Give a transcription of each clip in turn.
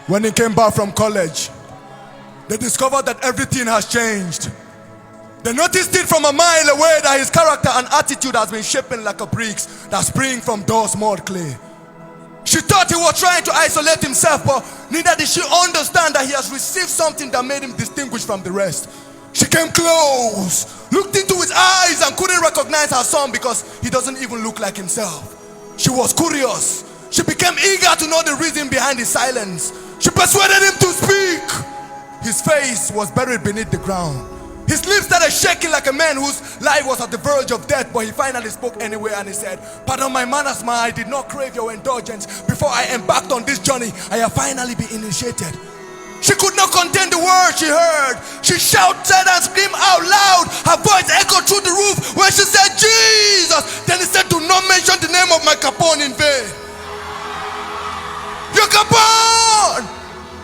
When he came back from college, they discovered that everything has changed. They noticed it from a mile away that his character and attitude has been shaping like a bricks that spring from Door's mud clay. She thought he was trying to isolate himself, but neither did she understand that he has received something that made him distinguished from the rest. She came close, looked into his eyes and couldn't recognize her son because he doesn't even look like himself. She was curious. She became eager to know the reason behind his silence. She persuaded him to speak. His face was buried beneath the ground. His lips started shaking like a man whose life was at the verge of death, but he finally spoke anyway and he said, "Pardon my manners, ma, I did not crave your indulgence. Before I embarked on this journey, I have finally been initiated." She could not contain the words she heard. She shouted and screamed out loud. Her voice echoed through the roof when she said, "Jesus!" Then he said, "Do not mention the name of my Capone in vain." Your Capone!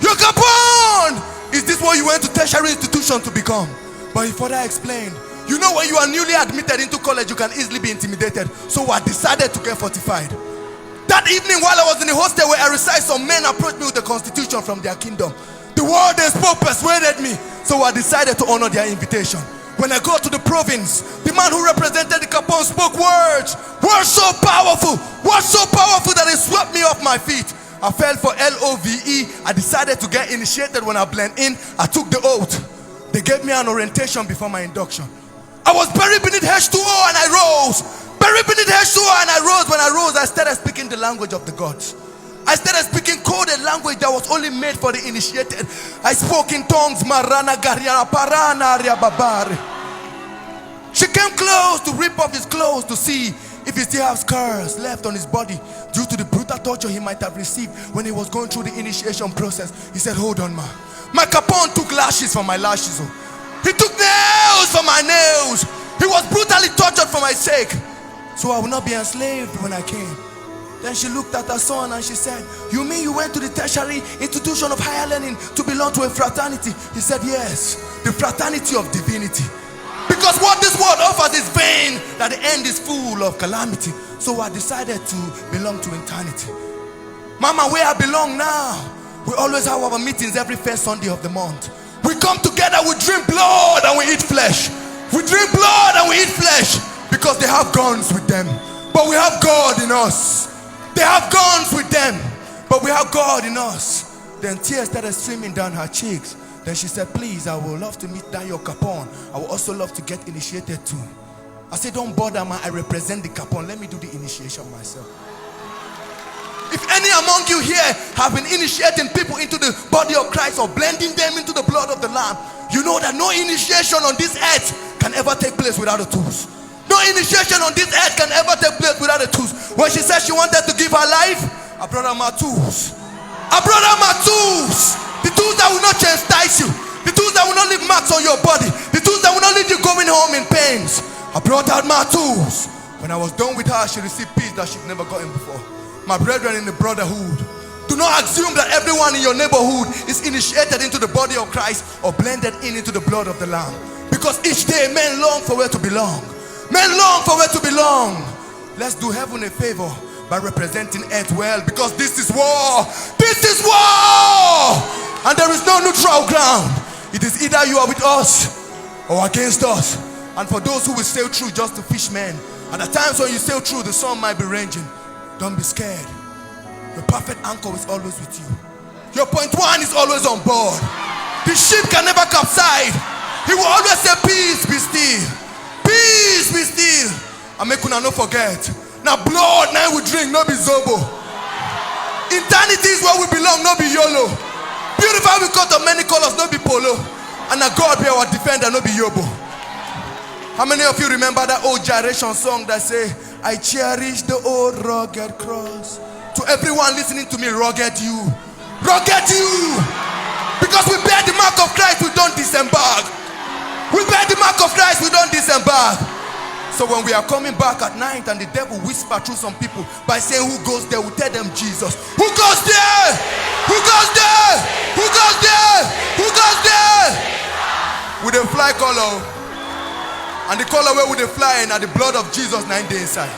Your Capone! Is this what you went to tertiary institution to become? But he further explained, "You know, when you are newly admitted into college, you can easily be intimidated. So I decided to get fortified." That evening, while I was in the hostel where I reside, some men approached me with the constitution from their kingdom. The word they spoke persuaded me, so I decided to honor their invitation. When I got to the province, the man who represented the Capone spoke words so powerful that it swept me off my feet. I fell for LOVE. I decided to get initiated. When I blend in, I took the oath. They gave me an orientation before my induction. I was buried beneath H2O and I rose. Buried beneath H2O and I rose. When I rose, I started speaking the language of the gods. I started speaking coded language that was only made for the initiated. I spoke in tongues. Marana Gariana Parana Babari. She came close to rip off his clothes to see if he still has scars left on his body due to the brutal torture he might have received when he was going through the initiation process. He said, "Hold on, ma. My Capone took lashes for my lashes. Oh. He took nails for my nails. He was brutally tortured for my sake. So I will not be enslaved when I came." Then she looked at her son and she said, "You mean you went to the tertiary institution of higher learning to belong to a fraternity?" He said, "Yes, the fraternity of divinity. Because what this world offers is vain, that the end is full of calamity. So I decided to belong to eternity." Mama, where I belong now, we always have our meetings every first Sunday of the month. We come together, we drink blood and we eat flesh. We drink blood and we eat flesh because they have guns with them. But we have God in us. They have guns with them, but we have God in us. Then tears started streaming down her cheeks. Then she said, "Please, I would love to meet Daniel Capone. I would also love to get initiated too." I said, "Don't bother, man. I represent the Capone. Let me do the initiation myself." If any among you here have been initiating people into the body of Christ or blending them into the blood of the Lamb, you know that no initiation on this earth can ever take place without the tools. No initiation on this earth can ever take place without the tools. When she said she wanted to give her life, I brought her my tools. I brought her my tools. The tools that will not chastise you. The tools that will not leave marks on your body. The tools that will not leave you going home in pains. I brought out my tools. When I was done with her, she received peace that she'd never gotten before. My brethren in the brotherhood, do not assume that everyone in your neighborhood is initiated into the body of Christ or blended into the blood of the Lamb. Because each day men long for where to belong. Men long for where to belong. Let's do heaven a favor by representing earth well, because this is war. This is war! And there is no neutral ground. It is either you are with us or against us. And for those who will sail through just to fish men, at the times when you sail through, the sun might be raging. Don't be scared. The perfect anchor is always with you. Your point one is always on board. The ship can never capsize. He will always say, "Peace, be still. Peace, be still." And make una no forget. Now blood, now we drink, no be zobo. Eternity is where we belong, no be YOLO. Beautiful we cut of many colors, no be polo. And now God be our defender, no be yobo. How many of you remember that old gyration song that say, "I cherish the old rugged cross"? To everyone listening to me, rugged you. Rugged you. Because we bear the mark of Christ, we don't disembark. We bear the mark of Christ, we don't disembark. So when we are coming back at night and the devil whisper through some people by saying, "Who goes there?" we tell them, "Jesus." Who goes there? Who goes there? Who goes there? Who goes there? With a fly color. And the color where we they fly and the blood of Jesus 9 days inside.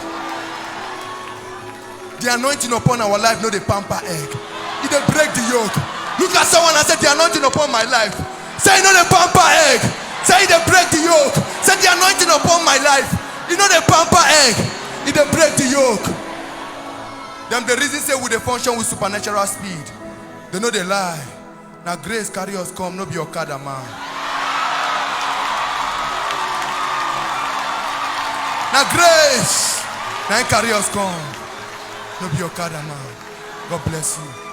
The anointing upon our life, no the pamper egg. It they break the yoke. Look at someone and say, the anointing upon my life. Say, you know the pamper egg. Say, they break the yoke. Say, the anointing upon my life. You know the pamper egg. It they break the yoke. Them the reason say we they function with supernatural speed. They know they lie. Now grace carry us come, no be your Okada man. Now grace, now carry us come, no be your Okada man. God bless you.